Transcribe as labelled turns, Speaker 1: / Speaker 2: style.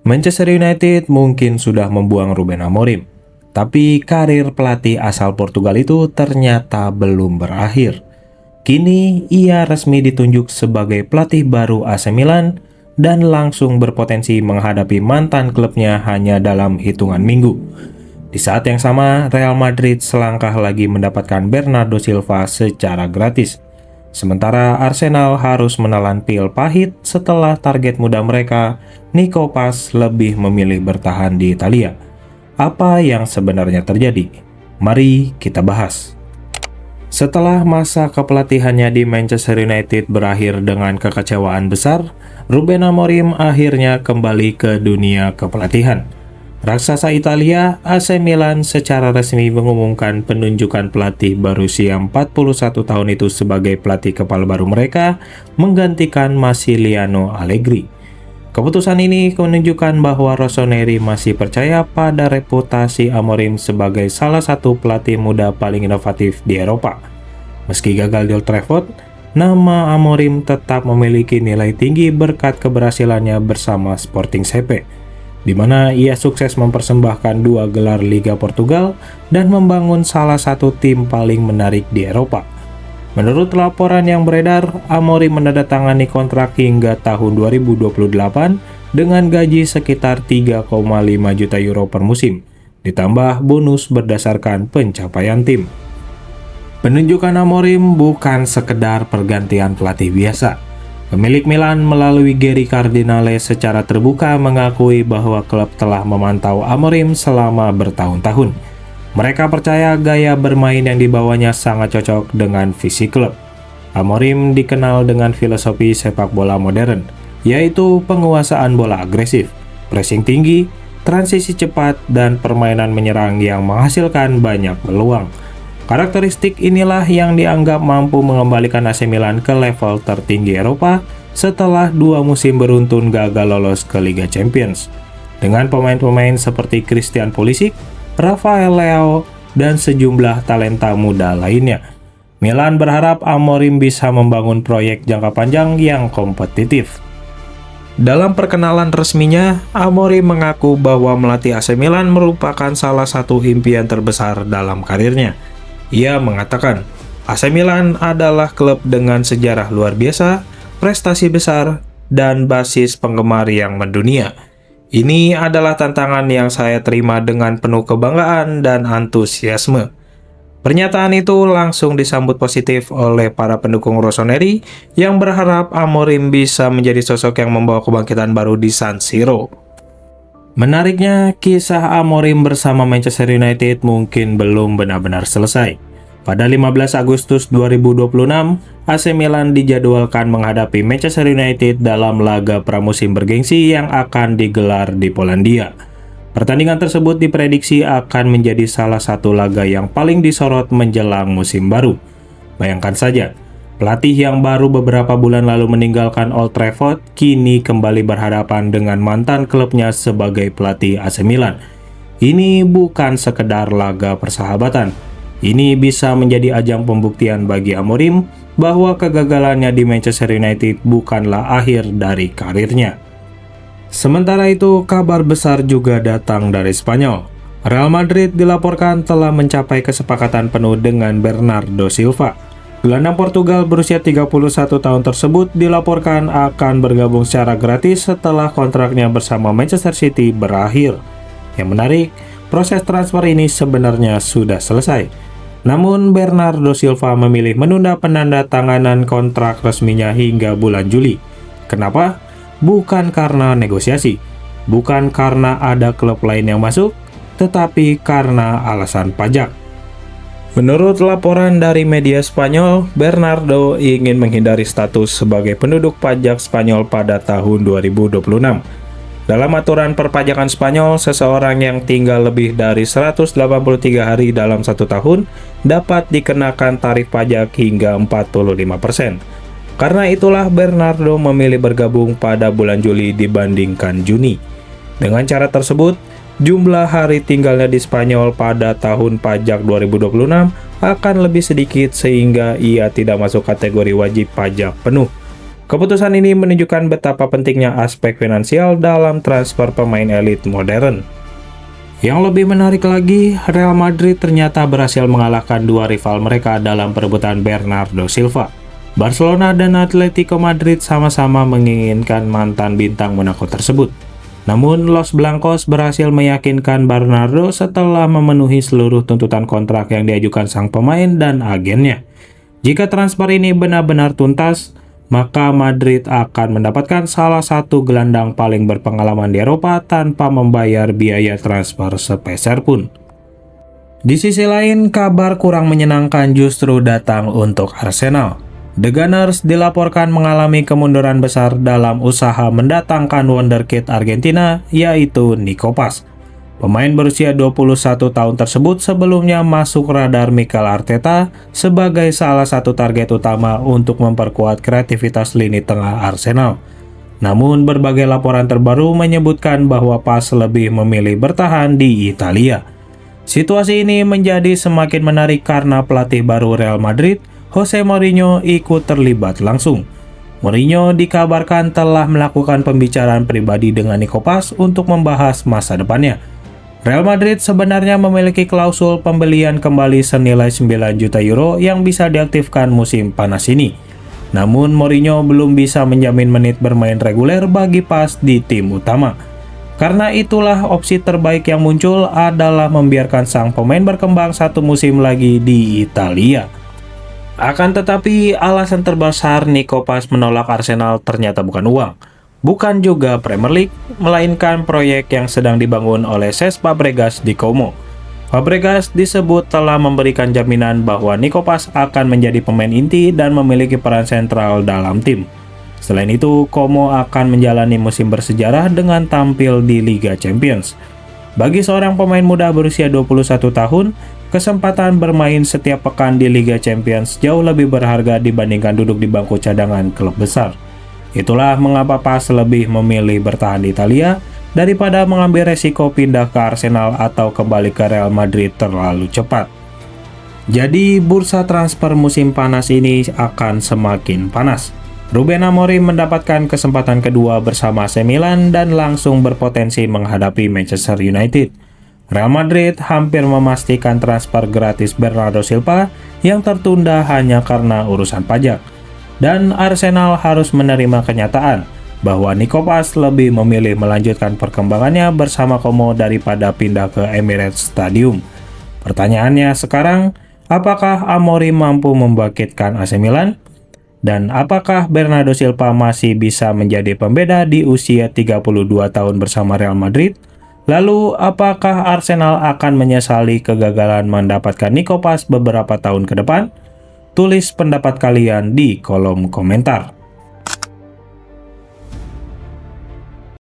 Speaker 1: Manchester United mungkin sudah membuang Ruben Amorim, tapi karir pelatih asal Portugal itu ternyata belum berakhir. Kini ia resmi ditunjuk sebagai pelatih baru AC Milan dan langsung berpotensi menghadapi mantan klubnya hanya dalam hitungan minggu. Di saat yang sama, Real Madrid selangkah lagi mendapatkan Bernardo Silva secara gratis. Sementara Arsenal harus menelan pil pahit setelah target muda mereka, Nico Paz, lebih memilih bertahan di Italia. Apa yang sebenarnya terjadi? Mari kita bahas. Setelah masa kepelatihannya di Manchester United berakhir dengan kekecewaan besar, Ruben Amorim akhirnya kembali ke dunia kepelatihan. Raksasa Italia, AC Milan secara resmi mengumumkan penunjukan pelatih berusia 41 tahun itu sebagai pelatih kepala baru mereka, menggantikan Massimiliano Allegri. Keputusan ini menunjukkan bahwa Rossoneri masih percaya pada reputasi Amorim sebagai salah satu pelatih muda paling inovatif di Eropa. Meski gagal di Old Trafford, nama Amorim tetap memiliki nilai tinggi berkat keberhasilannya bersama Sporting CP, di mana ia sukses mempersembahkan 2 gelar Liga Portugal dan membangun salah satu tim paling menarik di Eropa. Menurut laporan yang beredar, Amorim menandatangani kontrak hingga tahun 2028 dengan gaji sekitar 3,5 juta euro per musim, ditambah bonus berdasarkan pencapaian tim. Penunjukan Amorim bukan sekedar pergantian pelatih biasa. Pemilik Milan melalui Gary Cardinale secara terbuka mengakui bahwa klub telah memantau Amorim selama bertahun-tahun. Mereka percaya gaya bermain yang dibawanya sangat cocok dengan visi klub. Amorim dikenal dengan filosofi sepak bola modern, yaitu penguasaan bola agresif, pressing tinggi, transisi cepat, dan permainan menyerang yang menghasilkan banyak peluang. Karakteristik inilah yang dianggap mampu mengembalikan AC Milan ke level tertinggi Eropa setelah 2 musim beruntun gagal lolos ke Liga Champions. Dengan pemain-pemain seperti Christian Pulisic, Rafael Leao, dan sejumlah talenta muda lainnya, Milan berharap Amorim bisa membangun proyek jangka panjang yang kompetitif. Dalam perkenalan resminya, Amorim mengaku bahwa melatih AC Milan merupakan salah satu impian terbesar dalam karirnya. Ia mengatakan, AC Milan adalah klub dengan sejarah luar biasa, prestasi besar, dan basis penggemar yang mendunia. Ini adalah tantangan yang saya terima dengan penuh kebanggaan dan antusiasme. Pernyataan itu langsung disambut positif oleh para pendukung Rossoneri yang berharap Amorim bisa menjadi sosok yang membawa kebangkitan baru di San Siro. Menariknya, kisah Amorim bersama Manchester United mungkin belum benar-benar selesai. Pada 15 Agustus 2026, AC Milan dijadwalkan menghadapi Manchester United dalam laga pramusim bergengsi yang akan digelar di Polandia. Pertandingan tersebut diprediksi akan menjadi salah satu laga yang paling disorot menjelang musim baru. Bayangkan saja, pelatih yang baru beberapa bulan lalu meninggalkan Old Trafford kini kembali berhadapan dengan mantan klubnya sebagai pelatih AC Milan. Ini bukan sekedar laga persahabatan. Ini bisa menjadi ajang pembuktian bagi Amorim bahwa kegagalannya di Manchester United bukanlah akhir dari karirnya. Sementara itu, kabar besar juga datang dari Spanyol. Real Madrid dilaporkan telah mencapai kesepakatan penuh dengan Bernardo Silva. Gelandang Portugal berusia 31 tahun tersebut dilaporkan akan bergabung secara gratis setelah kontraknya bersama Manchester City berakhir. Yang menarik, proses transfer ini sebenarnya sudah selesai. Namun Bernardo Silva memilih menunda penandatanganan kontrak resminya hingga bulan Juli. Kenapa? Bukan karena negosiasi, bukan karena ada klub lain yang masuk, tetapi karena alasan pajak. Menurut laporan dari media Spanyol, Bernardo ingin menghindari status sebagai penduduk pajak Spanyol pada tahun 2026. Dalam aturan perpajakan Spanyol, seseorang yang tinggal lebih dari 183 hari dalam 1 tahun dapat dikenakan tarif pajak hingga 45%. Karena itulah Bernardo memilih bergabung pada bulan Juli dibandingkan Juni. Dengan cara tersebut, jumlah hari tinggalnya di Spanyol pada tahun pajak 2026 akan lebih sedikit sehingga ia tidak masuk kategori wajib pajak penuh. Keputusan ini menunjukkan betapa pentingnya aspek finansial dalam transfer pemain elit modern. Yang lebih menarik lagi, Real Madrid ternyata berhasil mengalahkan dua rival mereka dalam perebutan Bernardo Silva. Barcelona dan Atletico Madrid sama-sama menginginkan mantan bintang Monaco tersebut. Namun, Los Blancos berhasil meyakinkan Bernardo setelah memenuhi seluruh tuntutan kontrak yang diajukan sang pemain dan agennya. Jika transfer ini benar-benar tuntas, maka Madrid akan mendapatkan salah satu gelandang paling berpengalaman di Eropa tanpa membayar biaya transfer sepeser pun. Di sisi lain, kabar kurang menyenangkan justru datang untuk Arsenal. The Gunners dilaporkan mengalami kemunduran besar dalam usaha mendatangkan wonderkid Argentina, yaitu Nico Paz. Pemain berusia 21 tahun tersebut sebelumnya masuk radar Mikel Arteta sebagai salah satu target utama untuk memperkuat kreativitas lini tengah Arsenal. Namun berbagai laporan terbaru menyebutkan bahwa Paz lebih memilih bertahan di Italia. Situasi ini menjadi semakin menarik karena pelatih baru Real Madrid, Jose Mourinho, ikut terlibat langsung. Mourinho dikabarkan telah melakukan pembicaraan pribadi dengan Nico Paz untuk membahas masa depannya. Real Madrid sebenarnya memiliki klausul pembelian kembali senilai 9 juta euro yang bisa diaktifkan musim panas ini. Namun Mourinho belum bisa menjamin menit bermain reguler bagi Paz di tim utama. Karena itulah opsi terbaik yang muncul adalah membiarkan sang pemain berkembang satu musim lagi di Italia. Akan tetapi alasan terbesar Nico Paz menolak Arsenal ternyata bukan uang. Bukan juga Premier League, melainkan proyek yang sedang dibangun oleh Cesc Fabregas di Como. Fabregas disebut telah memberikan jaminan bahwa Nico Paz akan menjadi pemain inti dan memiliki peran sentral dalam tim. Selain itu, Como akan menjalani musim bersejarah dengan tampil di Liga Champions. Bagi seorang pemain muda berusia 21 tahun, kesempatan bermain setiap pekan di Liga Champions jauh lebih berharga dibandingkan duduk di bangku cadangan klub besar. Itulah mengapa Paz lebih memilih bertahan di Italia daripada mengambil resiko pindah ke Arsenal atau kembali ke Real Madrid terlalu cepat. Jadi bursa transfer musim panas ini akan semakin panas. Ruben Amorim mendapatkan kesempatan kedua bersama AC Milan dan langsung berpotensi menghadapi Manchester United. Real Madrid hampir memastikan transfer gratis Bernardo Silva yang tertunda hanya karena urusan pajak. Dan Arsenal harus menerima kenyataan bahwa Nico Paz lebih memilih melanjutkan perkembangannya bersama Como daripada pindah ke Emirates Stadium. Pertanyaannya sekarang, apakah Amorim mampu membangkitkan AC Milan? Dan apakah Bernardo Silva masih bisa menjadi pembeda di usia 32 tahun bersama Real Madrid? Lalu, apakah Arsenal akan menyesali kegagalan mendapatkan Nico Paz beberapa tahun ke depan? Tulis pendapat kalian di kolom komentar.